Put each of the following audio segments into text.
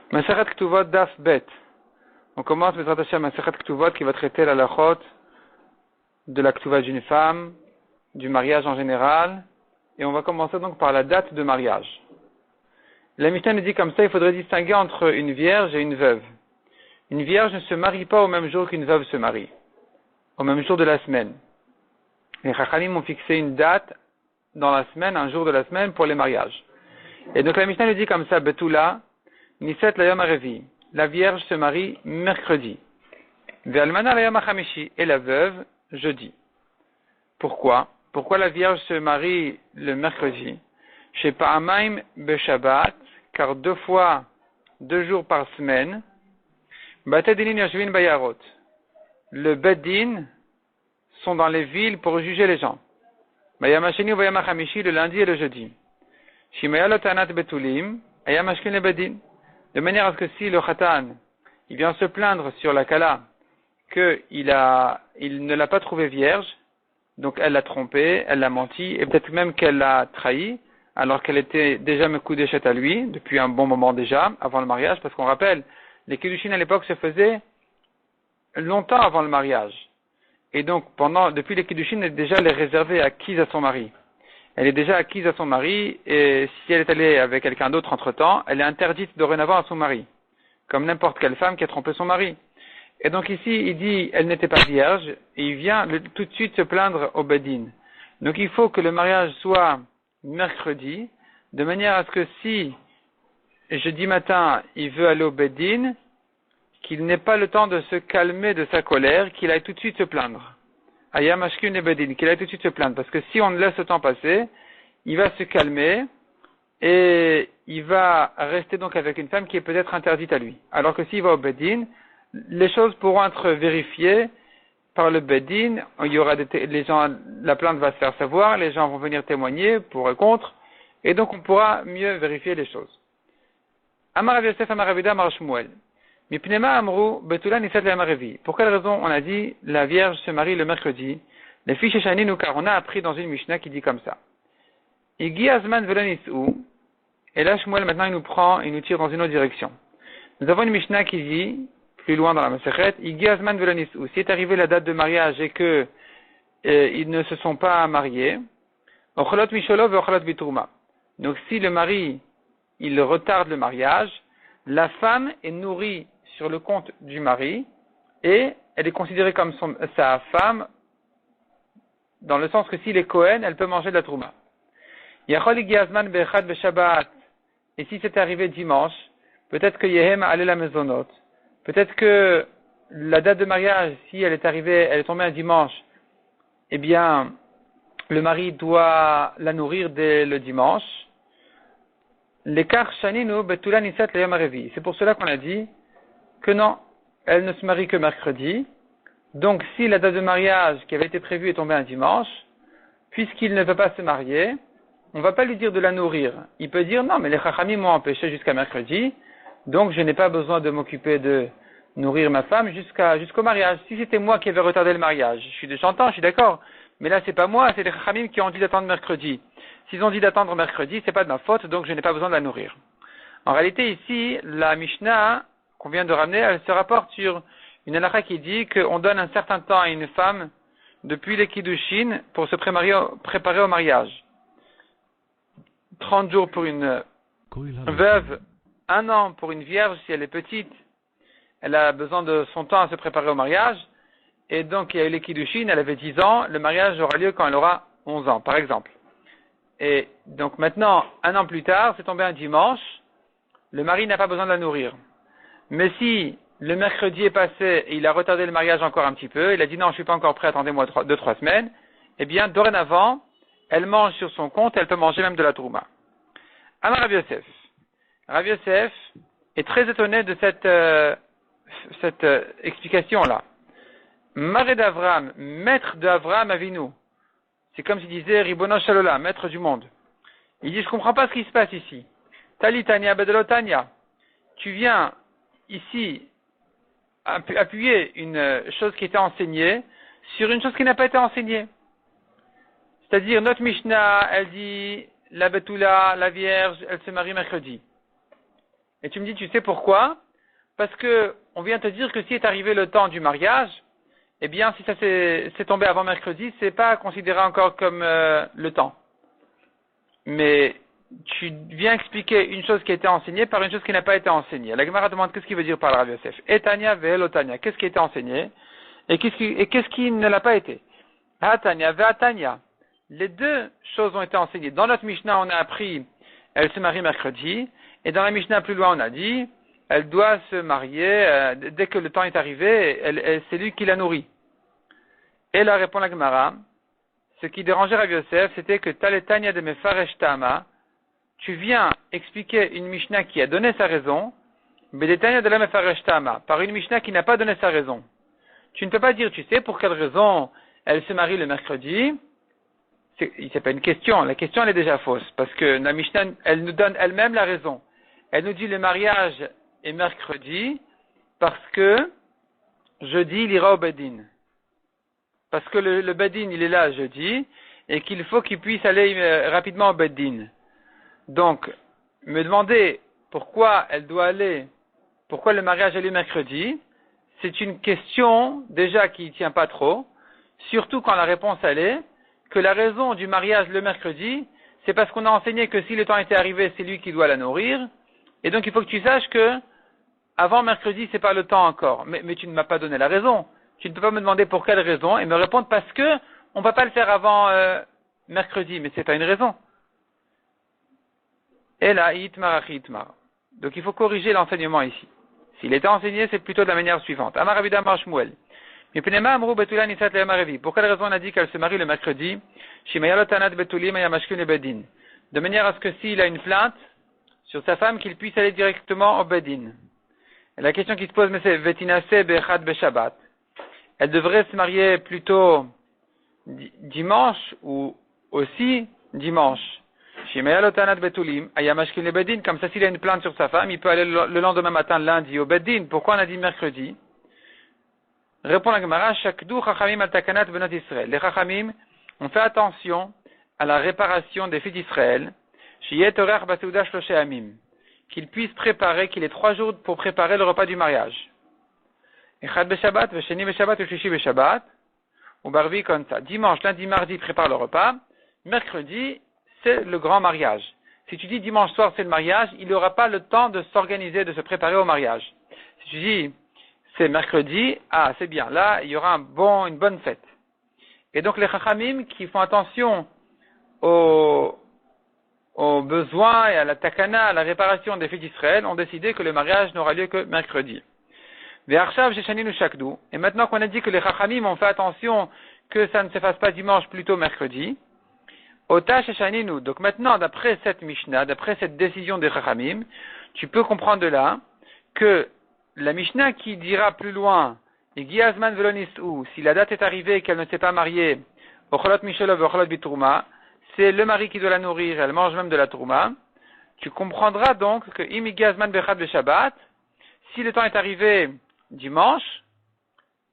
Masechet Ktuvot Daf Bet. On commence Bezrat Hashem Masechet Ktuvot qui va traiter la halachot de la Ktuva d'une femme, du mariage en général, et on va commencer donc par la date de mariage. La Mishnah nous dit comme ça, il faudrait distinguer entre une vierge et une veuve. Une vierge ne se marie pas au même jour qu'une veuve se marie, au même jour de la semaine. Les Chachamim ont fixé une date dans la semaine, un jour de la semaine pour les mariages. Et donc la Mishnah nous dit comme ça, Betula, Niset la Yom HaRevi. La vierge se marie mercredi. Ve'almana la Yom HaChamishi. Et la veuve, jeudi. Pourquoi? Pourquoi la vierge se marie le mercredi? Chez Pa'amaim Beshabbat, car 2 jours par semaine, Batedinin Yoshvin Bayarot. Le Beddin sont dans les villes pour juger les gens. Bayamashini ou Bayamachamishi, le lundi et le jeudi. Shimayalot Anat Betulim, Ayamashkin le Beddin. De manière à ce que si le Khatan, il vient se plaindre sur la Kala, il ne l'a pas trouvée vierge, donc elle l'a trompé, elle l'a menti, et peut-être même qu'elle l'a trahi, alors qu'elle était déjà Mekudeshet à lui, depuis un bon moment déjà, avant le mariage, parce qu'on rappelle, les Kiddushin à l'époque se faisaient longtemps avant le mariage. Et donc, depuis les Kiddushin, elle est déjà les réservée acquise à son mari. Elle est déjà acquise à son mari, et si elle est allée avec quelqu'un d'autre entre-temps, elle est interdite dorénavant à son mari. Comme n'importe quelle femme qui a trompé son mari. Et donc ici, il dit, elle n'était pas vierge, et il vient tout de suite se plaindre au Bedin. Donc il faut que le mariage soit mercredi, de manière à ce que si, jeudi matin, il veut aller au Bedin, qu'il n'ait pas le temps de se calmer de sa colère, qu'il aille tout de suite se plaindre. Ayam Ashkin et Bedin, qu'il aille tout de suite se plaindre. Parce que si on laisse le temps passer, il va se calmer, et il va rester donc avec une femme qui est peut-être interdite à lui. Alors que s'il va au Bedin, les choses pourront être vérifiées par le Bedin, il y aura les gens, la plainte va se faire savoir, les gens vont venir témoigner pour et contre, et donc on pourra mieux vérifier les choses. Amar Rav Yosef, Amar Rav Yehuda, Amar Shmuel. Mipnema Amru, Betula Niset le Amarevi. Pour quelle raison on a dit la Vierge se marie le mercredi? Les fiches Shanin ou car on a appris dans une Mishnah qui dit comme ça. Igi Azman Velanisou. Et là Shmuel maintenant il nous tire dans une autre direction. Nous avons une Mishnah qui dit, plus loin dans la Masechet, Igi Azman Velanisou. Si est arrivé la date de mariage et que ils ne se sont pas mariés, Ocholot Misholo ve Ocholot Bitrouma. Donc si le mari il retarde le mariage, la femme est nourrie sur le compte du mari et elle est considérée comme sa femme dans le sens que s'il est Kohen, elle peut manger de la trouma. Yachol igi azman be'echad be'shabbat. Et si c'est arrivé dimanche, peut-être que Yehem allait la maisonnote. Peut-être que la date de mariage, si elle est tombée un dimanche, eh bien, le mari doit la nourrir dès le dimanche. L'écart shaninu betula niset le yom harevi. C'est pour cela qu'on a dit que non, elle ne se marie que mercredi. Donc, si la date de mariage qui avait été prévue est tombée un dimanche, puisqu'il ne peut pas se marier, on ne va pas lui dire de la nourrir. Il peut dire non, mais les chachamim m'ont empêché jusqu'à mercredi, donc je n'ai pas besoin de m'occuper de nourrir ma femme jusqu'au mariage. Si c'était moi qui avais retardé le mariage, j'entends, je suis d'accord, mais là c'est pas moi, c'est les chachamim qui ont dit d'attendre mercredi. S'ils ont dit d'attendre mercredi, c'est pas de ma faute, donc je n'ai pas besoin de la nourrir. En réalité, ici, la Mishnah qu'on vient de ramener, elle se rapporte sur une halakha qui dit qu'on donne un certain temps à une femme depuis les Kiddushin pour se préparer au mariage. 30 jours pour une veuve, 1 an pour une vierge si elle est petite, elle a besoin de son temps à se préparer au mariage, et donc il y a eu les Kiddushin, elle avait 10 ans, le mariage aura lieu quand elle aura 11 ans, par exemple. Et donc maintenant, 1 an plus tard, c'est tombé un dimanche, le mari n'a pas besoin de la nourrir. Mais si le mercredi est passé et il a retardé le mariage encore un petit peu, il a dit non, je suis pas encore prêt, attendez-moi 2-3 semaines, eh bien, dorénavant, elle mange sur son compte, elle peut manger même de la trouma. Amar Rav Yosef. Rav Yosef est très étonné de cette explication-là. Maré d'Avram, maître d'Avram Avinu. C'est comme s'il disait Ribono Shalola, maître du monde. Il dit, je comprends pas ce qui se passe ici. Talitania Bedelotania. Tu viens ici appuyer une chose qui était enseignée sur une chose qui n'a pas été enseignée. C'est-à-dire, notre Mishnah, elle dit, la Betula, la Vierge, elle se marie mercredi. Et tu me dis, tu sais pourquoi? Parce que on vient te dire que si est arrivé le temps du mariage, eh bien, si ça c'est tombé avant mercredi, c'est pas considéré encore comme le temps. Mais tu viens expliquer une chose qui a été enseignée par une chose qui n'a pas été enseignée. La Gemara demande qu'est-ce qu'il veut dire par le Rav Yosef. Etania ve'elotania. Qu'est-ce qui a été enseigné et qu'est-ce qui ne l'a pas été? Atania ve'atania. Les deux choses ont été enseignées. Dans notre Mishnah, on a appris elle se marie mercredi, et dans la Mishnah plus loin, on a dit elle doit se marier dès que le temps est arrivé, c'est lui qui la nourrit. Et là répond la Gemara, ce qui dérangeait Rav Yosef, c'était que Taletania de Mefaresh Tama, tu viens expliquer une Mishnah qui a donné sa raison, Bedetania de la Mefaresh Tama, par une Mishnah qui n'a pas donné sa raison. Tu ne peux pas dire, tu sais pour quelle raison elle se marie le mercredi. C'est pas une question, la question elle est déjà fausse, parce que la Mishnah, elle nous donne elle-même la raison. Elle nous dit le mariage est mercredi, parce que jeudi il ira au Bedin. Parce que le Bedin il est là jeudi, et qu'il faut qu'il puisse aller rapidement au Bedin. Donc, me demander pourquoi elle doit aller, pourquoi le mariage est mercredi, c'est une question déjà qui ne tient pas trop, surtout quand la réponse elle est que la raison du mariage le mercredi, c'est parce qu'on a enseigné que si le temps était arrivé, c'est lui qui doit la nourrir. Et donc il faut que tu saches que avant mercredi, c'est pas le temps encore. Mais tu ne m'as pas donné la raison. Tu ne peux pas me demander pour quelle raison et me répondre parce que on va pas le faire avant mercredi, mais c'est pas une raison. Et là, itmar. Donc il faut corriger l'enseignement ici. S'il était enseigné, c'est plutôt de la manière suivante. Amar Rabbi Amar Shmuel. Pour quelle raison on a dit qu'elle se marie le mercredi? De manière à ce que s'il a une plainte sur sa femme, qu'il puisse aller directement au Bedin. Et la question qui se pose, mais c'est Vetinase bechad beshabbat. Elle devrait se marier plutôt dimanche ou aussi dimanche. Comme ça, s'il a une plainte sur sa femme, il peut aller le lendemain matin, lundi, au Bedin. Pourquoi on a dit mercredi? Répond la Gemara, Shakdu Chachamim al Takanat Benot Israël. Les Chachamim ont fait attention à la réparation des filles d'Israël, Shiyet Orach Basouda Shloshe Amim, qu'ils puissent préparer, qu'il ait 3 jours pour préparer le repas du mariage. Echad Beshabbat, Vesheni Beshabbat, Veshishi Beshabbat, ou Barvi Konsa. Dimanche, lundi, mardi, prépare le repas. Mercredi, c'est le grand mariage. Si tu dis dimanche soir, c'est le mariage, il n'aura pas le temps de s'organiser, de se préparer au mariage. Si tu dis c'est mercredi, c'est bien. Là, il y aura une bonne fête. Et donc, les chachamim qui font attention aux besoins et à la takana, à la réparation des filles d'Israël, ont décidé que le mariage n'aura lieu que mercredi. Et maintenant qu'on a dit que les chachamim ont fait attention que ça ne se fasse pas dimanche, plutôt mercredi, donc maintenant, d'après cette Mishnah, d'après cette décision des chachamim, tu peux comprendre de là que la Mishnah qui dira plus loin, Giazman velonis ou si la date est arrivée et qu'elle ne s'est pas mariée, Ocholot Mishelov Ocholot Bitrouma, c'est le mari qui doit la nourrir, elle mange même de la Trouma. Tu comprendras donc que Imi Giazman Bechad Beshabbat, si le temps est arrivé dimanche,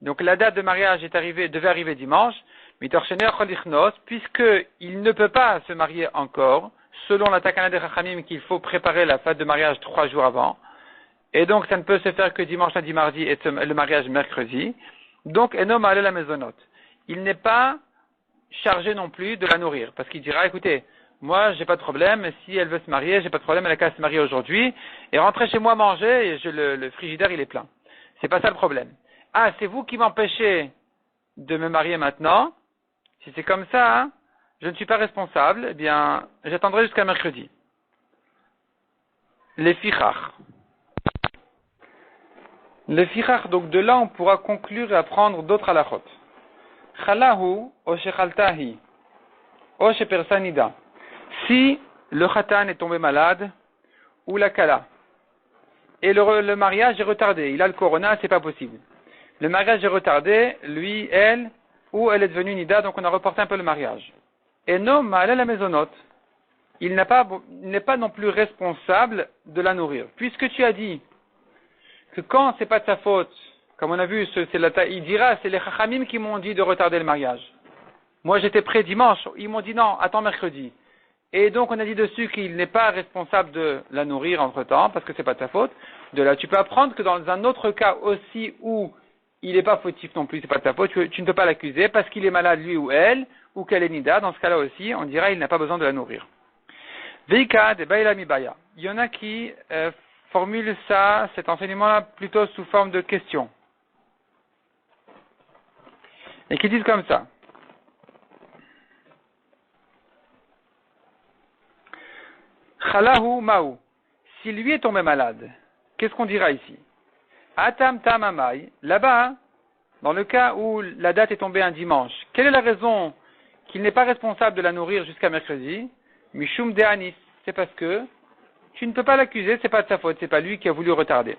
donc la date de mariage devait arriver dimanche, Mitorchener Cholichnos, puisqu'il ne peut pas se marier encore, selon la Takana de Chachamim qu'il faut préparer la fête de mariage 3 jours avant. Et donc, ça ne peut se faire que dimanche, lundi, mardi et le mariage mercredi. Donc, Enom allait la maisonnote. Il n'est pas chargé non plus de la nourrir. Parce qu'il dira, écoutez, moi, j'ai pas de problème. Si elle veut se marier, j'ai pas de problème. Elle a qu'à se marier aujourd'hui. Et rentrer chez moi manger, et le frigidaire, il est plein. C'est pas ça le problème. C'est vous qui m'empêchez de me marier maintenant. Si c'est comme ça, je ne suis pas responsable. Eh bien, j'attendrai jusqu'à mercredi. Les fichach. Le fichach, donc de là on pourra conclure et apprendre d'autres halachot. Chalahu o shechaltahi o shepersanida. Si le khatan est tombé malade ou la kala et le mariage est retardé, il a le corona, c'est pas possible. Le mariage est retardé, lui, elle, ou elle est devenue nida, donc on a reporté un peu le mariage. Et non, malé la maisonnote, il n'est pas non plus responsable de la nourrir, puisque tu as dit que quand c'est pas de sa faute, comme on a vu, il dira, c'est les chachamim qui m'ont dit de retarder le mariage. Moi, j'étais prêt dimanche, ils m'ont dit non, attends mercredi. Et donc, on a dit dessus qu'il n'est pas responsable de la nourrir entre-temps, parce que c'est pas de sa faute. De là, tu peux apprendre que dans un autre cas aussi où il n'est pas fautif non plus, c'est pas de sa faute, tu ne peux pas l'accuser parce qu'il est malade lui ou elle, ou qu'elle est nida. Dans ce cas-là aussi, on dira il n'a pas besoin de la nourrir. Veika de Baila Mibaya. Il y en a qui formulent cet enseignement-là plutôt sous forme de question. Et qui disent comme ça. Chalahu Maou. Si lui est tombé malade, qu'est-ce qu'on dira ici? Atam Tamamai. Là-bas, dans le cas où la date est tombée un dimanche, quelle est la raison qu'il n'est pas responsable de la nourrir jusqu'à mercredi? Mishum de Anis. C'est parce que tu ne peux pas l'accuser, c'est pas de sa faute, c'est pas lui qui a voulu retarder.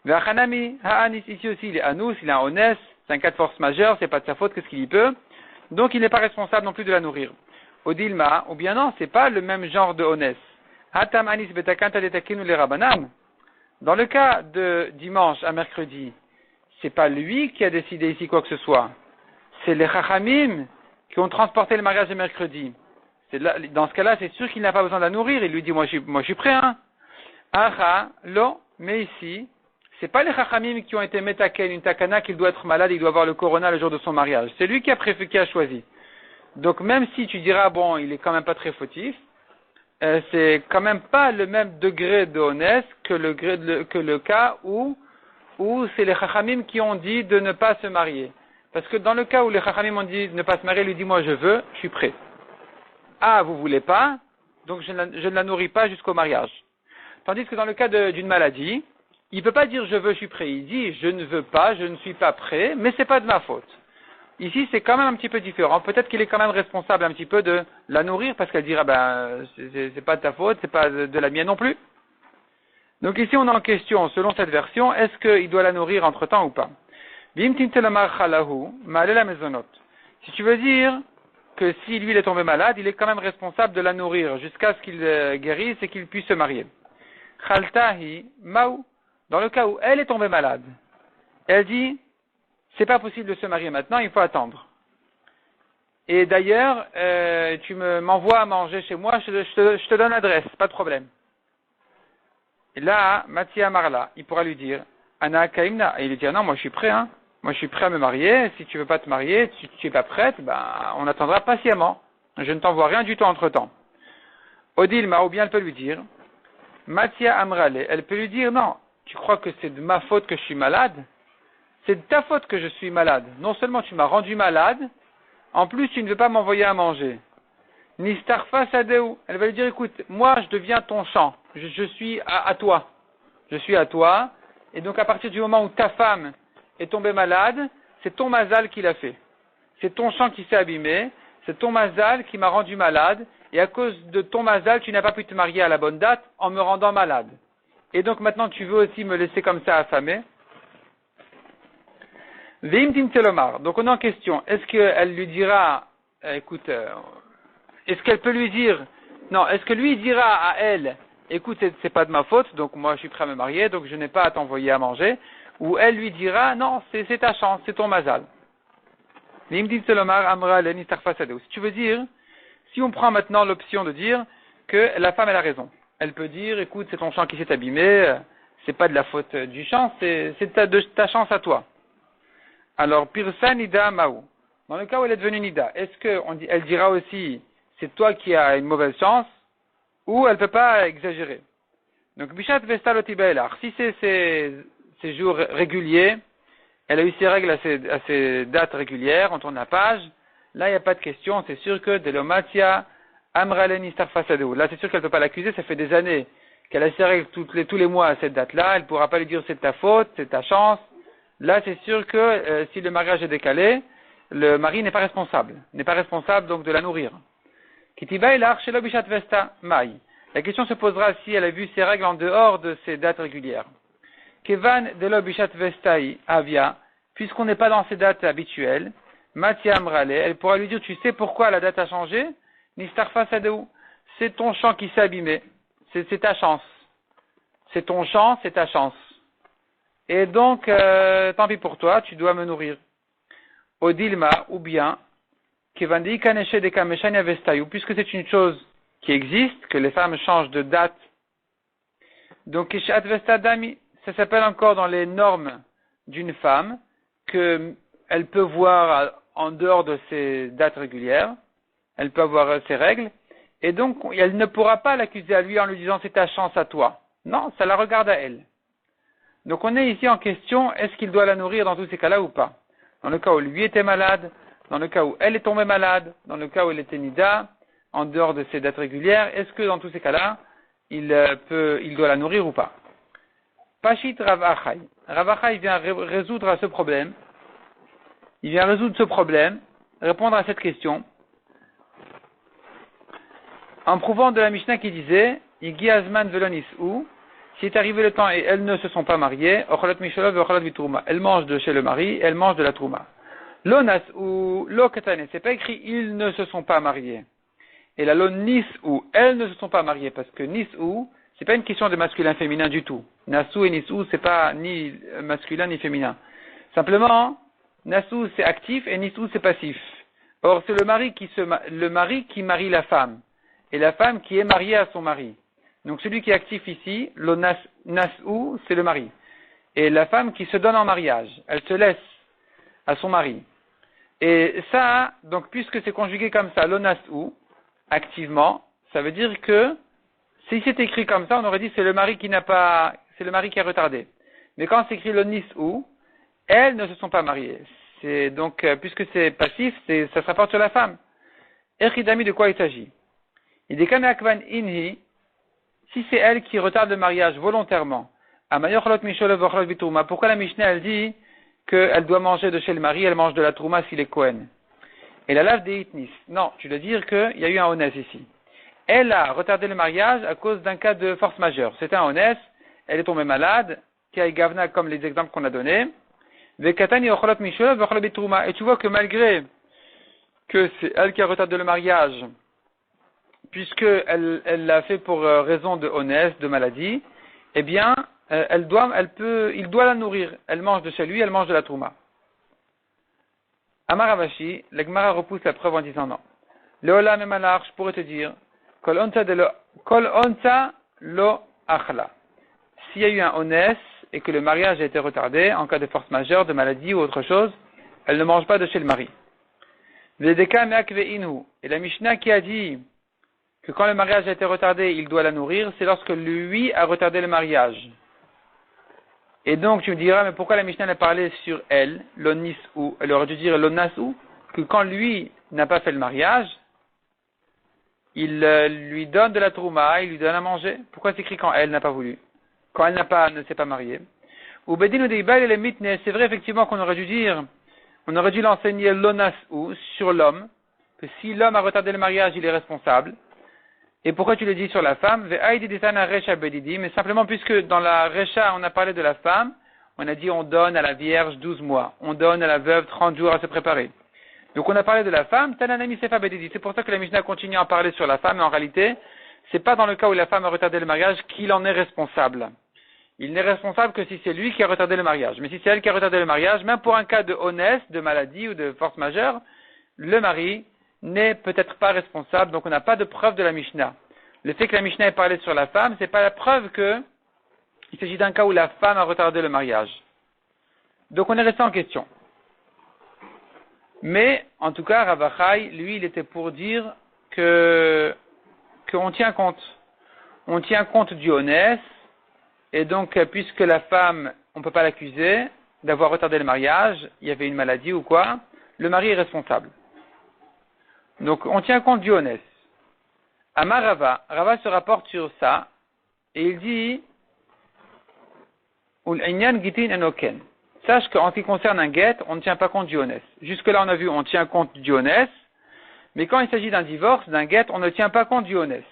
Vachanami Ha'anis, ici aussi, il est Anous, il est un Onès, c'est un cas de force majeure, c'est pas de sa faute, qu'est-ce qu'il y peut? Donc il n'est pas responsable non plus de la nourrir. Odilma, ou bien non, c'est pas le même genre de Onès. Hatam Anis betakanta detakinu le rabanam. Dans le cas de dimanche à mercredi, c'est pas lui qui a décidé ici quoi que ce soit. C'est les chachamim qui ont transporté le mariage de mercredi. Dans ce cas-là, c'est sûr qu'il n'a pas besoin de la nourrir. Il lui dit, moi je suis prêt, hein. Aha, lo, mais ici, c'est pas les chachamim qui ont été metaken, une takana qu'il doit être malade, il doit avoir le corona le jour de son mariage. C'est lui qui a choisi. Donc même si tu diras, bon, il est quand même pas très fautif, c'est quand même pas le même degré de honnête que le cas où c'est les chachamim qui ont dit de ne pas se marier. Parce que dans le cas où les chachamim ont dit de ne pas se marier, il lui dit, moi je veux, je suis prêt. Ah, vous voulez pas, donc je ne la nourris pas jusqu'au mariage. Tandis que dans le cas d'une maladie, il peut pas dire je veux, je suis prêt. Il dit je ne veux pas, je ne suis pas prêt, mais c'est pas de ma faute. Ici, c'est quand même un petit peu différent. Peut-être qu'il est quand même responsable un petit peu de la nourrir parce qu'elle dira c'est pas de ta faute, c'est pas de la mienne non plus. Donc ici, on est en question, selon cette version, est-ce qu'il doit la nourrir entre temps ou pas? Si tu veux dire que si lui il est tombé malade, il est quand même responsable de la nourrir jusqu'à ce qu'il guérisse et qu'il puisse se marier. Khaltahi Maou, dans le cas où elle est tombée malade, elle dit c'est pas possible de se marier maintenant, il faut attendre. Et d'ailleurs, tu m'envoies à manger chez moi, je te donne l'adresse, pas de problème. Et là, Mathia Marla, il pourra lui dire Ana Kaimna, et il lui dit non, moi je suis prêt, hein. Moi, je suis prêt à me marier. Si tu veux pas te marier, si tu es pas prête, on attendra patiemment. Je ne t'envoie rien du tout entre-temps. Odilma, ou bien elle peut lui dire, Mathia Amrale, elle peut lui dire, non, tu crois que c'est de ma faute que je suis malade? C'est de ta faute que je suis malade. Non seulement tu m'as rendu malade, en plus tu ne veux pas m'envoyer à manger. Nistarfa Sadeu, elle va lui dire, écoute, moi je deviens ton champ. Je suis à toi. Je suis à toi. Et donc à partir du moment où ta femme est tombé malade, c'est ton mazal qui l'a fait. C'est ton champ qui s'est abîmé, c'est ton mazal qui m'a rendu malade, et à cause de ton mazal, tu n'as pas pu te marier à la bonne date en me rendant malade. Et donc maintenant, tu veux aussi me laisser comme ça affamé? Veim tim telomar. Donc on est en question. Est-ce qu'elle lui dira, écoute, est-ce qu'elle peut lui dire, non, est-ce que lui dira à elle, écoute, c'est pas de ma faute, donc moi je suis prêt à me marier, donc je n'ai pas à t'envoyer à manger, ou elle lui dira, non, c'est ta chance, c'est ton mazal. Si tu veux dire, si on prend maintenant l'option de dire que la femme elle a raison, elle peut dire, écoute, c'est ton champ qui s'est abîmé, c'est pas de la faute du champ, c'est de ta chance à toi. Alors, Pirsa Nida Maou. Dans le cas où elle est devenue Nida, est-ce qu'elle dira aussi, c'est toi qui as une mauvaise chance, ou elle peut pas exagérer? Donc, Bishat Vesta Lotibaelar, si c'est ses jours réguliers, elle a eu ses règles à ses dates régulières, on tourne la page, là il n'y a pas de question, c'est sûr que Delomatia Amralen Istarfasadou. Là c'est sûr qu'elle ne peut pas l'accuser, ça fait des années qu'elle a ses règles tous les mois à cette date-là, elle ne pourra pas lui dire c'est de ta faute, c'est ta chance. Là c'est sûr que si le mariage est décalé, le mari n'est pas responsable donc de la nourrir. Kitiba Elar Shelo Bishat Vesta Mai. La question se posera si elle a vu ses règles en dehors de ses dates régulières. Kevan Delo Bishat Vestai Avia, puisqu'on n'est pas dans ses dates habituelles, Matia Amrale, elle pourra lui dire, tu sais pourquoi la date a changé? Nistarfa Sadeu, c'est ton champ qui s'est abîmé, c'est ta chance. C'est ton champ, c'est ta chance. Et donc, tant pis pour toi, tu dois me nourrir. Odilma, ou bien, Kevandi Kaneshe de Kameshania Vestayou, puisque c'est une chose qui existe, que les femmes changent de date. Donc, ça s'appelle encore dans les normes d'une femme qu'elle peut voir en dehors de ses dates régulières, elle peut avoir ses règles, et donc elle ne pourra pas l'accuser à lui en lui disant c'est ta chance à toi. Non, ça la regarde à elle. Donc on est ici en question, est-ce qu'il doit la nourrir dans tous ces cas-là ou pas? Dans le cas où lui était malade, dans le cas où elle est tombée malade, dans le cas où elle était nida, en dehors de ses dates régulières, est-ce que dans tous ces cas-là, il doit la nourrir ou pas? Pashit Rav Achai. Rav Achai vient résoudre ce problème. Il vient résoudre ce problème, répondre à cette question, en prouvant de la Mishnah qui disait, Igi Azman Velonis ou, si est arrivé le temps et elles ne se sont pas mariées, Ocholat Misholov et Ocholat Vitrouma. Elles mangent de chez le mari, elles mangent de la Trouma. Lonas ou Lokatane, c'est pas écrit ils ne se sont pas mariés. Et la lon nis ou, elles ne se sont pas mariées, parce que nis ou, c'est pas une question de masculin féminin du tout. Nasu et nisou, c'est pas ni masculin ni féminin. Simplement, Nasu c'est actif et Nisou c'est passif. Or c'est le mari qui marie la femme et la femme qui est mariée à son mari. Donc celui qui est actif ici, le Nasu c'est le mari et la femme qui se donne en mariage, elle se laisse à son mari. Et ça, donc puisque c'est conjugué comme ça, le Nasu activement, ça veut dire que si c'est écrit comme ça, on aurait dit c'est le mari qui a retardé. Mais quand c'est écrit le Nisou, elles ne se sont pas mariées. C'est donc, puisque c'est passif, ça se rapporte sur la femme. Echidami, de quoi il s'agit? Il dit Kanakvan Inhi, si c'est elle qui retarde le mariage volontairement, pourquoi la Mishnah elle dit qu'elle doit manger de chez le mari, elle mange de la trouma s'il est Kohen? Et la lave des Hitnis. Non, tu dois dire qu'il y a eu un honnête ici. Elle a retardé le mariage à cause d'un cas de force majeure. C'était un honnête, elle est tombée malade, qui a gavna comme les exemples qu'on a donnés. Et tu vois que malgré que c'est elle qui a retardé le mariage, puisqu'elle l'a fait pour raison de honnête, de maladie, eh bien, il doit la nourrir. Elle mange de chez lui, elle mange de la trouma. Amar Ravashi, la Gemara repousse la preuve en disant non. Leola memalach, je pourrais te dire, kol onta lo achla. S'il y a eu un honnête et que le mariage a été retardé, en cas de force majeure, de maladie ou autre chose, elle ne mange pas de chez le mari. Et la Mishnah qui a dit que quand le mariage a été retardé, il doit la nourrir, c'est lorsque lui a retardé le mariage. Et donc tu me diras, mais pourquoi la Mishnah a parlé sur elle, l'onis ou, elle aurait dû dire l'onas ou, que quand lui n'a pas fait le mariage, il lui donne de la trouma, il lui donne à manger. Pourquoi c'est écrit quand elle n'a pas voulu? Quand elle ne s'est pas mariée. Ou Bedin ou Deibal et les mitne, c'est vrai effectivement qu'on aurait dû dire, on aurait dû l'enseigner l'onas ou sur l'homme, que si l'homme a retardé le mariage, il est responsable. Et pourquoi tu le dis sur la femme? Mais simplement puisque dans la Recha, on a parlé de la femme, on a dit on donne à la vierge 12 mois, on donne à la veuve 30 jours à se préparer. Donc on a parlé de la femme, Tananami Sefa Bedidi. C'est pour ça que la Mishnah continue à parler sur la femme, mais en réalité, c'est pas dans le cas où la femme a retardé le mariage qu'il en est responsable. Il n'est responsable que si c'est lui qui a retardé le mariage. Mais si c'est elle qui a retardé le mariage, même pour un cas de honnête, de maladie ou de force majeure, le mari n'est peut-être pas responsable, donc on n'a pas de preuve de la Mishnah. Le fait que la Mishnah ait parlé sur la femme, c'est pas la preuve qu'il s'agit d'un cas où la femme a retardé le mariage. Donc on est resté en question. Mais, en tout cas, Rav Achai, lui, il était pour dire qu'on tient compte. On tient compte du honnête, et donc, puisque la femme, on ne peut pas l'accuser d'avoir retardé le mariage, il y avait une maladie ou quoi, le mari est responsable. Donc, on tient compte du honnête. Amar Rava se rapporte sur ça, et il dit, Ul Inyan Gitin Enoken. Sache qu'en ce qui concerne un guet, on ne tient pas compte du honnête. Jusque-là, on a vu, on tient compte du honnête, mais quand il s'agit d'un divorce, d'un guet, on ne tient pas compte du honnête.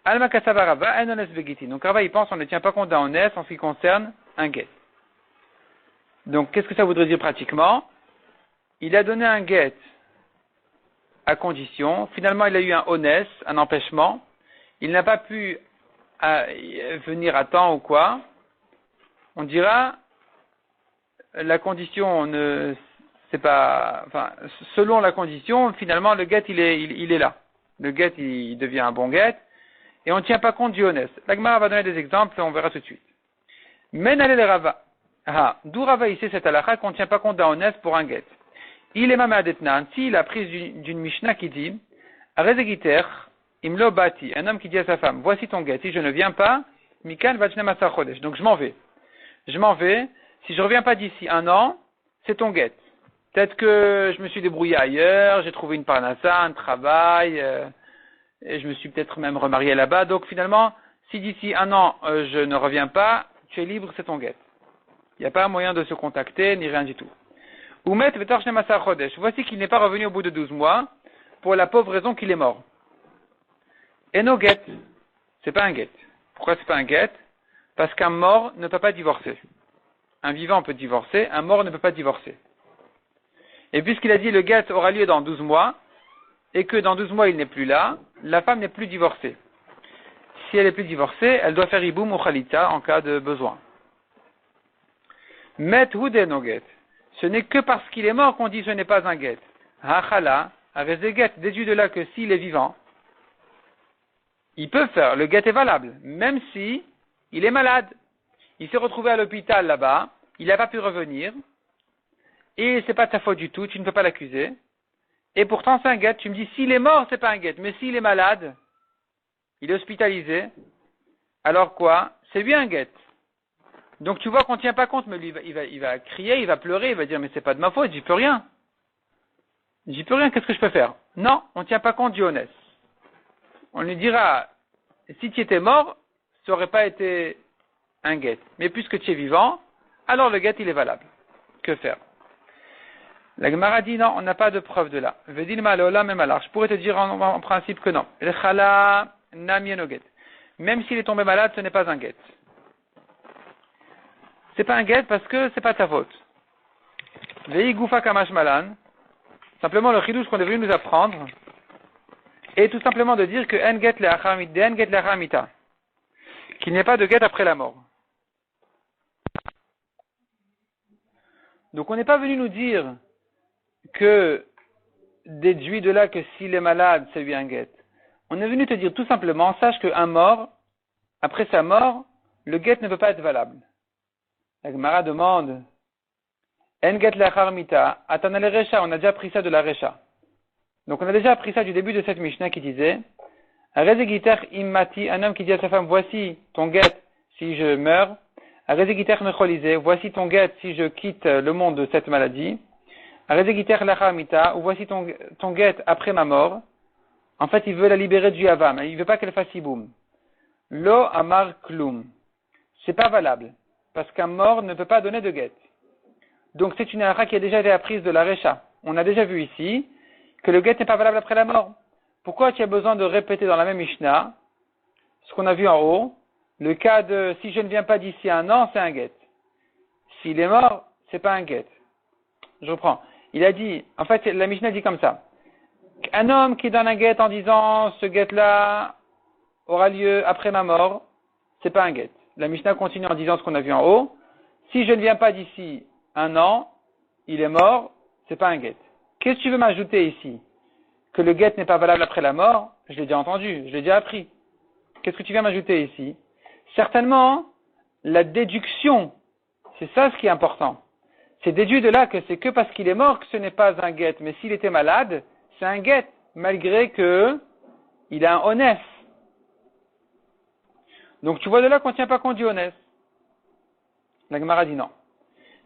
Alma Kasava Rava, en honnête vegitin. Donc Rava, il pense qu'on ne tient pas compte d'un honnête en ce qui concerne un guet. Donc, qu'est-ce que ça voudrait dire pratiquement? Il a donné un guet à condition. Finalement, il a eu un honnête, un empêchement. Il n'a pas pu venir à temps ou quoi. On dira, la condition c'est pas, enfin, selon la condition, finalement, le guet, il est là. le get il devient un bon get, et on ne tient pas compte du honest. La Gemara va donner des exemples, on verra tout de suite. Men ale le Rava. D'où Rava ici cette halakha qu'on ne tient pas compte d'un honest pour un get. Il est mamadetnan, s'il a pris d'une Mishnah qui dit, Arezegiter, imlo bati, un homme qui dit à sa femme, voici ton get, si je ne viens pas, mikan vachnem asar chodesh, donc je m'en vais. Je m'en vais, si je reviens pas d'ici un an, c'est ton get. Peut-être que je me suis débrouillé ailleurs, j'ai trouvé une parnassa, un travail, et je me suis peut-être même remarié là-bas, donc finalement, si d'ici un an je ne reviens pas, tu es libre, c'est ton get. Il n'y a pas moyen de se contacter, ni rien du tout. Oumet vetor shnem asar chodesh, voici qu'il n'est pas revenu au bout de 12 mois, pour la pauvre raison qu'il est mort. Et no get, c'est pas un get. Pourquoi c'est pas un get? Parce qu'un mort ne peut pas divorcer. Un vivant peut divorcer, un mort ne peut pas divorcer. Et puisqu'il a dit le get aura lieu dans 12 mois, et que dans 12 mois il n'est plus là, la femme n'est plus divorcée. Si elle n'est plus divorcée, elle doit faire iboum ou khalita en cas de besoin. Met hude no get. Ce n'est que parce qu'il est mort qu'on dit ce n'est pas un get. Hachala, get, déduit de là que s'il est vivant, il peut faire, le get est valable, même si il est malade. Il s'est retrouvé à l'hôpital là-bas, il n'a pas pu revenir, et c'est pas de ta faute du tout, tu ne peux pas l'accuser. Et pourtant c'est un get, tu me dis s'il est mort, c'est pas un get, mais s'il est malade, il est hospitalisé, alors quoi? C'est lui un get. Donc tu vois qu'on ne tient pas compte, mais lui il va crier, il va pleurer, il va dire mais c'est pas de ma faute, j'y peux rien. J'y peux rien, qu'est-ce que je peux faire? Non, on ne tient pas compte du honnête. On lui dira, si tu étais mort, ça n'aurait pas été un get. Mais puisque tu es vivant, alors le get il est valable. Que faire? La Gemara dit non, on n'a pas de preuve de là. Vedil malola même alors. Je pourrais te dire en principe que non. Le chala namien get. Même s'il est tombé malade, ce n'est pas un get. C'est pas un get parce que c'est pas ta faute. Vei gufa kamash malan. Simplement le chidouche qu'on est venu nous apprendre est tout simplement de dire que en get le'achar mita, qu'il n'y a pas de get après la mort. Donc on n'est pas venu nous dire que déduit de là que s'il est malade, c'est lui un get. On est venu te dire tout simplement, sache qu'un mort, après sa mort, le get ne peut pas être valable. La Gemara demande, en get le'achar mita, atana le recha, on a déjà appris ça de la recha. Donc on a déjà appris ça du début de cette Mishnah qui disait, Arezegiter immati, un homme qui dit à sa femme, voici ton get si je meurs, Arezegiter mecholise, voici ton get si je quitte le monde de cette maladie, Arezegiter lachamita, ou voici ton get après ma mort. En fait, il veut la libérer du yavam, il veut pas qu'elle fasse iboum. Lo amar klum. C'est pas valable, parce qu'un mort ne peut pas donner de get. Donc c'est une halakha qui a déjà été apprise de la recha. On a déjà vu ici que le get n'est pas valable après la mort. Pourquoi tu as besoin de répéter dans la même Mishnah ce qu'on a vu en haut? Le cas de si je ne viens pas d'ici un an, c'est un get. S'il est mort, c'est pas un get. Je reprends. Il a dit, en fait, la Mishnah dit comme ça. Un homme qui donne un get en disant ce get-là aura lieu après ma mort, c'est pas un get. La Mishnah continue en disant ce qu'on a vu en haut. Si je ne viens pas d'ici un an, il est mort, c'est pas un get. Qu'est-ce que tu veux m'ajouter ici? Que le get n'est pas valable après la mort? Je l'ai déjà entendu, je l'ai déjà appris. Qu'est-ce que tu viens m'ajouter ici? Certainement, la déduction, c'est ça ce qui est important. C'est déduit de là que c'est que parce qu'il est mort que ce n'est pas un get. Mais s'il était malade, c'est un get, malgré que il a un honest. Donc tu vois de là qu'on ne tient pas compte du honest. La Gemara dit non.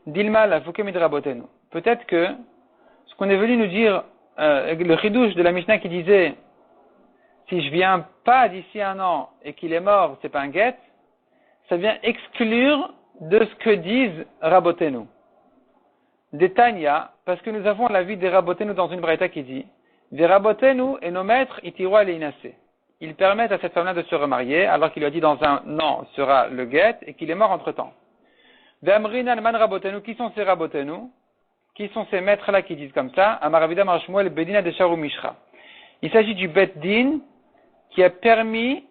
Dilma la fukemidrabotenu. Peut-être que ce qu'on est venu nous dire, le chidouche de la Mishnah qui disait si je viens pas d'ici un an et qu'il est mort, c'est pas un get, ça vient exclure de ce que disent Rabotenu. Des Tanya, parce que nous avons la vie des Rabotenu dans une braïta qui dit des Rabotenu et nos maîtres itiroa leinase. Ils permettent à cette femme-là de se remarier, alors qu'il lui a dit dans un an sera le get et qu'il est mort entre temps. Ve'amrin alman Rabotenu, qui sont ces Rabotenu? Qui sont ces maîtres-là qui disent comme ça? Amaravida marshmuel bedina de sharu mishra. Il s'agit du bet din qui a permis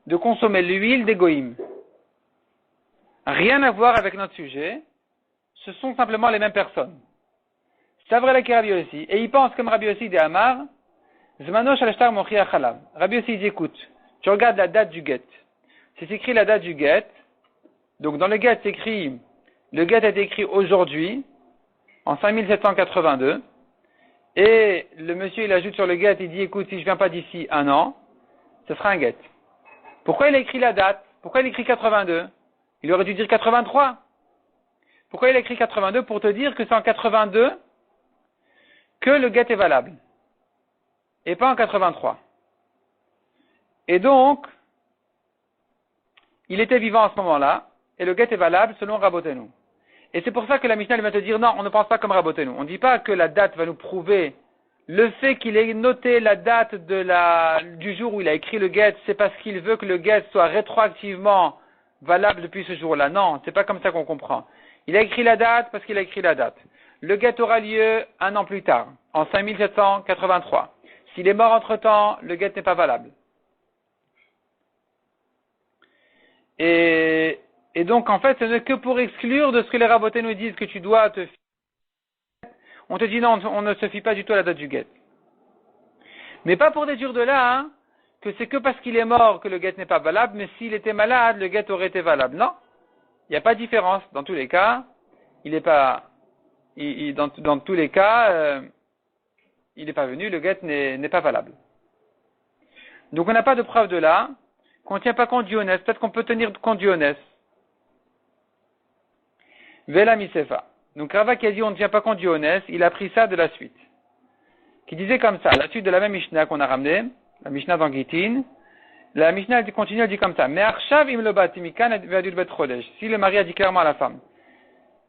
de consommer l'huile des goïms. Rien à voir avec notre sujet. Ce sont simplement les mêmes personnes. C'est vrai la Rabbi Yossi. Et ils pensent comme Rabbi Yossi de Amar, Zmano shalashtar mochi achalav. Rabbi Yossi dit, écoute, tu regardes la date du get. C'est écrit la date du get. Donc dans le get, c'est écrit, le get est écrit aujourd'hui, en 5782. Et le monsieur, il ajoute sur le get, il dit, écoute, si je viens pas d'ici un an, ce sera un get. Pourquoi il a écrit la date? Pourquoi il écrit 82? Il aurait dû dire 83. Pourquoi il a écrit 82? Pour te dire que c'est en 82 que le get est valable. Et pas en 83. Et donc, il était vivant à ce moment-là, et le get est valable selon Rabotenu. Et c'est pour ça que la Mishnah va te dire, non, on ne pense pas comme Rabotenu. On ne dit pas que la date va nous prouver le fait qu'il ait noté la date du jour où il a écrit le get, c'est parce qu'il veut que le get soit rétroactivement valable depuis ce jour-là. Non, c'est pas comme ça qu'on comprend. Il a écrit la date parce qu'il a écrit la date. Le get aura lieu un an plus tard, en 5783. S'il est mort entre-temps, le get n'est pas valable. Et donc, en fait, ce n'est que pour exclure de ce que les rabotés nous disent que tu dois te fier. On te dit non, on ne se fie pas du tout à la date du get. Mais pas pour déduire de là, hein, que c'est que parce qu'il est mort que le get n'est pas valable, mais s'il était malade, le get aurait été valable. Non. Il n'y a pas de différence. Dans tous les cas, il n'est pas, dans tous les cas, il n'est pas venu, le get n'est pas valable. Donc on n'a pas de preuve de là, qu'on ne tient pas compte du honnête. Peut-être qu'on peut tenir compte du honnête. Vela misefa. Donc Rava qui a dit on ne tient pas compte du honnête, il a pris ça de la suite. Qui disait comme ça, la suite de la même Mishnah qu'on a ramenée, la Mishnah dans Gittin, la Mishnah continue, elle dit comme ça, mais Arshav im lo bati mikan ve'adul bet chodesh. Si le mari a dit clairement à la femme,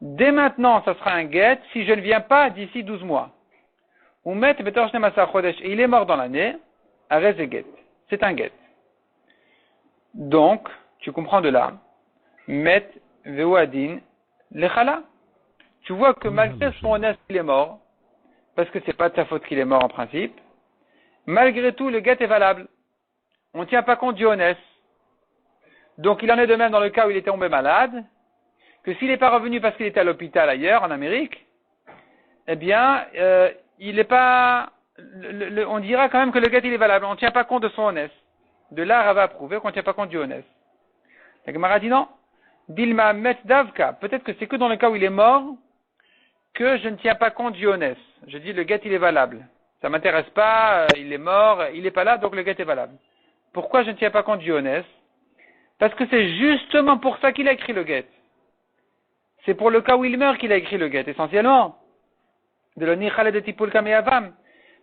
dès maintenant, ça sera un get si je ne viens pas d'ici 12 mois. Ou met betor shne masar chodesh, et il est mort dans l'année, arrête get. C'est un get. Donc, tu comprends de là, met ve'adin lechala. Tu vois que malgré son honnête qu'il est mort, parce que c'est pas de sa faute qu'il est mort en principe, malgré tout, le get est valable. On ne tient pas compte du honnête. Donc il en est de même dans le cas où il était tombé malade, que s'il n'est pas revenu parce qu'il était à l'hôpital ailleurs, en Amérique, eh bien, il n'est pas, on dira quand même que le get il est valable. On ne tient pas compte de son honnête. De là, Rava a prouvé qu'on ne tient pas compte du honnête. La Gemara dit non. Dilma met davka. Peut-être que c'est que dans le cas où il est mort, que je ne tiens pas compte du honnête. Je dis le get il est valable. Ça m'intéresse pas, il est mort, il n'est pas là, donc le get est valable. Pourquoi je ne tiens pas compte du honnête? Parce que c'est justement pour ça qu'il a écrit le get. C'est pour le cas où il meurt qu'il a écrit le get, essentiellement. De l'onichale de tipul kame yavam.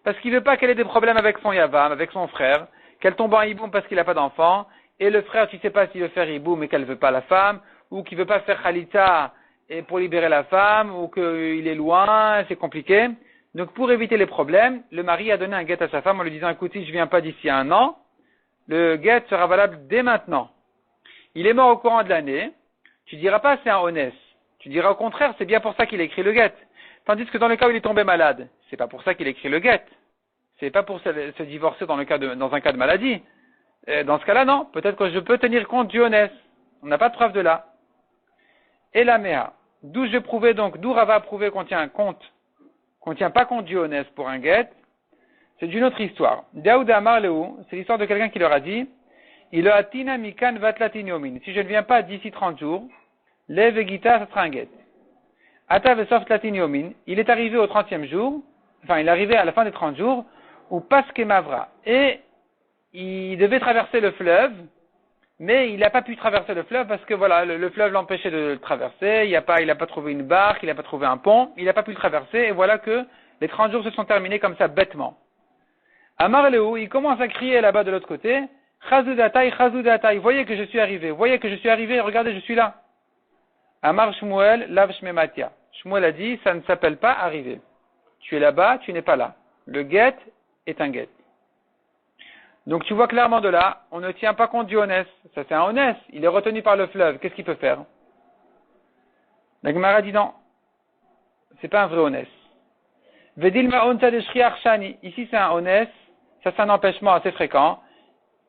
Parce qu'il veut pas qu'elle ait des problèmes avec son yavam, avec son frère, qu'elle tombe en hiboum parce qu'il n'a pas d'enfant, et le frère, tu sais pas s'il veut faire hiboum mais qu'elle veut pas la femme, ou qu'il veut pas faire khalitza et pour libérer la femme, ou qu'il est loin, c'est compliqué. Donc pour éviter les problèmes, le mari a donné un get à sa femme en lui disant, écoute, si je viens pas d'ici un an, le get sera valable dès maintenant. Il est mort au courant de l'année, tu diras pas c'est un honnête. Tu diras au contraire, c'est bien pour ça qu'il a écrit le get. Tandis que dans le cas où il est tombé malade, c'est pas pour ça qu'il a écrit le get. C'est pas pour se divorcer dans un cas de maladie. Dans ce cas-là, non. Peut-être que je peux tenir compte du honnête. On n'a pas de preuve de là. Et la méa. D'où Rava a prouvé qu'on tient pas compte du honnête pour un get. C'est d'une autre histoire. Daoud Amar Leou, c'est l'histoire de quelqu'un qui leur a dit, il a tina mikan vatlatiniomin. Si je ne viens pas d'ici 30 jours, lève et gita, ça sera un get. Ata vesoft latiniomin. Il est arrivé au 30e jour, enfin, il est arrivé à la fin des 30 jours, ou paske mavra. Et il devait traverser le fleuve, mais il n'a pas pu traverser le fleuve parce que voilà, le fleuve l'empêchait de le traverser, il n'a pas trouvé une barque, il n'a pas trouvé un pont, il n'a pas pu le traverser, et voilà que les 30 jours se sont terminés comme ça, bêtement. Amar Léo, il commence à crier là-bas de l'autre côté, Chazoudatai, voyez que je suis arrivé, regardez, je suis là. Amar Shmuel, lav shmematia. Shmuel a dit, ça ne s'appelle pas arriver. Tu es là-bas, tu n'es pas là. Le get est un get. Donc tu vois clairement de là, on ne tient pas compte du honnête. Ça c'est un honnête, il est retenu par le fleuve, qu'est-ce qu'il peut faire? La Gemara dit non, c'est pas un vrai honnête. Vedilma onta de shriach shani. Ici c'est un honnête, ça c'est un empêchement assez fréquent.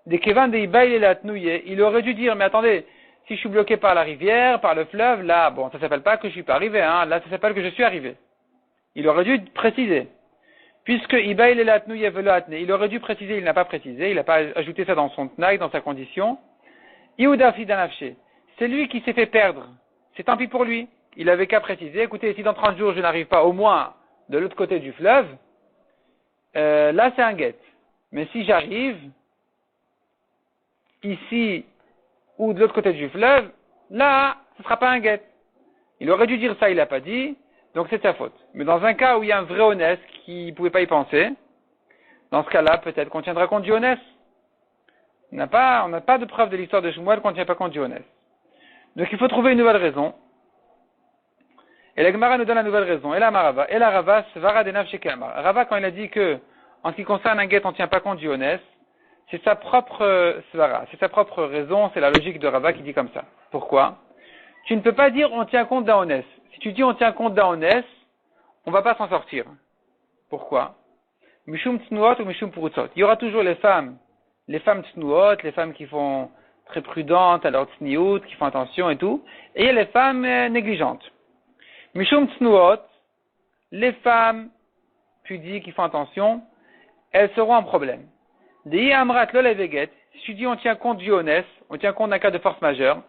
Des kevan de ibaïl et la tnouye, il aurait dû dire, mais attendez, si je suis bloqué par la rivière, par le fleuve, là, ça s'appelle pas que je suis pas arrivé, hein, là ça s'appelle que je suis arrivé. Il aurait dû préciser. Puisque Ibaïl et Latnou Yevelo Atne, il aurait dû préciser, il n'a pas précisé, il n'a pas ajouté ça dans son tnaï, dans sa condition. Ioudafi Danafché, c'est lui qui s'est fait perdre. C'est tant pis pour lui. Il avait qu'à préciser, écoutez, si dans 30 jours je n'arrive pas au moins de l'autre côté du fleuve, là c'est un guet. Mais si j'arrive ici ou de l'autre côté du fleuve, là, ce ne sera pas un guet. Il aurait dû dire ça, il l'a pas dit, donc c'est sa faute. Mais dans un cas où il y a un vrai honnête qui ne pouvait pas y penser, dans ce cas-là, peut-être qu'on tiendra compte du honnête. On n'a pas de preuve de l'histoire de Shmuel qu'on ne tient pas compte du honnête. Donc il faut trouver une nouvelle raison. Et la Gemara nous donne la nouvelle raison. Et la Marava, et la Rava, Svara Denav Shekamar. Rava, quand il a dit que, en ce qui concerne un guet, on ne tient pas compte du honnête, c'est sa propre Svara, c'est sa propre raison, c'est la logique de Rava qui dit comme ça. Pourquoi? Tu ne peux pas dire on tient compte d'un honnête. Si tu dis on tient compte d'un honnête, on ne va pas s'en sortir. Pourquoi? Mishum Tnuot ou Mishum Purutzot. Il y aura toujours les femmes Tnuot, les femmes qui font très prudentes à leur Tniout, qui font attention et tout, et il y a les femmes négligentes. Mishum Tnuot, les femmes pudiques qui font attention, elles seront un problème. Dei Amrat Lo Leveget, si tu dis on tient compte du honnête, on tient compte d'un cas de force majeure,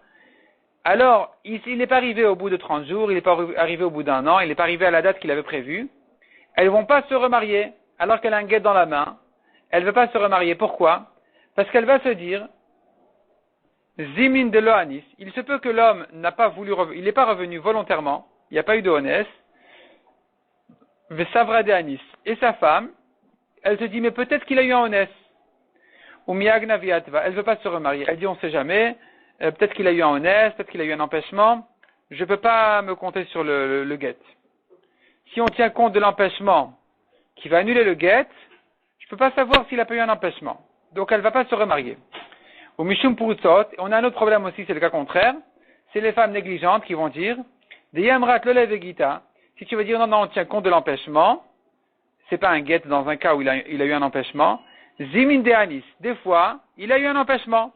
alors il n'est pas arrivé au bout de 30 jours, il n'est pas arrivé au bout d'un an, il n'est pas arrivé à la date qu'il avait prévue, elles ne vont pas se remarier, alors qu'elle a un guet dans la main, elle ne veut pas se remarier. Pourquoi? Parce qu'elle va se dire, Zimin de Lohanis, il se peut que l'homme n'a pas voulu, il n'est pas revenu volontairement, il n'y a pas eu de honnête, Vesavra de Anis, et sa femme, elle se dit, mais peut-être qu'il a eu un honnête, ou Miagna Viatva, elle ne veut pas se remarier, elle dit, on ne sait jamais, peut-être qu'il a eu un honnête, peut-être qu'il a eu un empêchement, je ne peux pas me compter sur le guet. Si on tient compte de l'empêchement qui va annuler le guet, je ne peux pas savoir s'il a pas eu un empêchement. Donc elle ne va pas se remarier. Au Mishum Purutzot, on a un autre problème aussi, c'est le cas contraire, c'est les femmes négligentes qui vont dire, Deyamrat Lo Levegita, si tu veux dire non, on tient compte de l'empêchement, c'est pas un guet dans un cas où il a eu un empêchement, Zimin de Anis, des fois, il a eu un empêchement.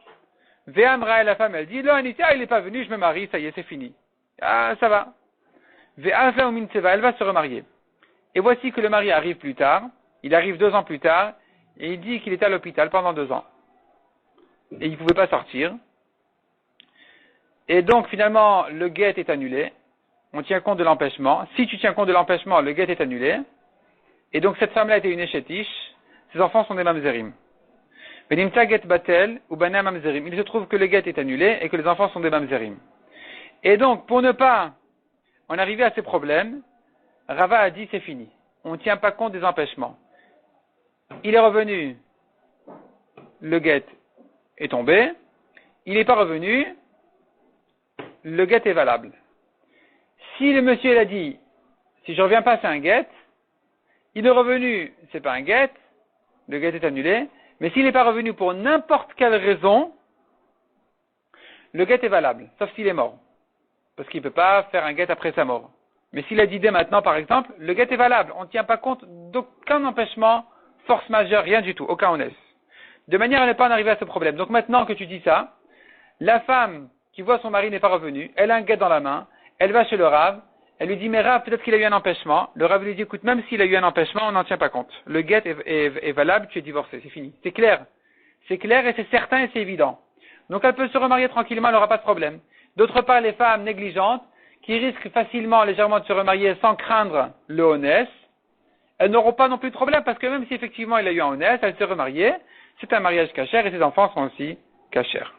Ve'amra, la femme, elle dit, Lo Anis, il n'est pas venu, je me marie, ça y est, c'est fini. Ah, ça va. Ve'afa Umin Tseva, elle va se remarier. Et voici que le mari arrive plus tard, il arrive 2 ans plus tard, et il dit qu'il était à l'hôpital pendant 2 ans. Et il ne pouvait pas sortir. Et donc, finalement, le guet est annulé. On tient compte de l'empêchement. Si tu tiens compte de l'empêchement, le guet est annulé. Et donc, cette femme-là était une échétiche. Ses enfants sont des mamzerim. Benimta get batel ou bana mamzerim. Il se trouve que le guet est annulé et que les enfants sont des mamzerim. Et donc, pour ne pas en arriver à ces problèmes, Rava a dit c'est fini. On ne tient pas compte des empêchements. Il est revenu, le guet est tombé, il n'est pas revenu, le guet est valable. Si le monsieur il a dit, si je reviens pas c'est un guet, il est revenu, c'est pas un guet, le guet est annulé, mais s'il n'est pas revenu pour n'importe quelle raison, le guet est valable, sauf s'il est mort. Parce qu'il ne peut pas faire un guet après sa mort. Mais s'il a dit dès maintenant, par exemple, le guet est valable. On ne tient pas compte d'aucun empêchement, force majeure, rien du tout, aucun honnête. De manière à ne pas en arriver à ce problème. Donc maintenant que tu dis ça, la femme qui voit son mari n'est pas revenu, elle a un guet dans la main, elle va chez le Rav, elle lui dit, mais Rav, peut-être qu'il a eu un empêchement. Le Rav lui dit, écoute, même s'il a eu un empêchement, on n'en tient pas compte. Le guet est valable, tu es divorcé, c'est fini. C'est clair. C'est clair et c'est certain et c'est évident. Donc elle peut se remarier tranquillement, elle n'aura pas de problème. D'autre part, les femmes négligentes, qui risquent facilement, légèrement de se remarier sans craindre le honnête, elles n'auront pas non plus de problème, parce que même si effectivement il a eu un honnête, elles se remarier, c'est un mariage cachère et ses enfants sont aussi cachères.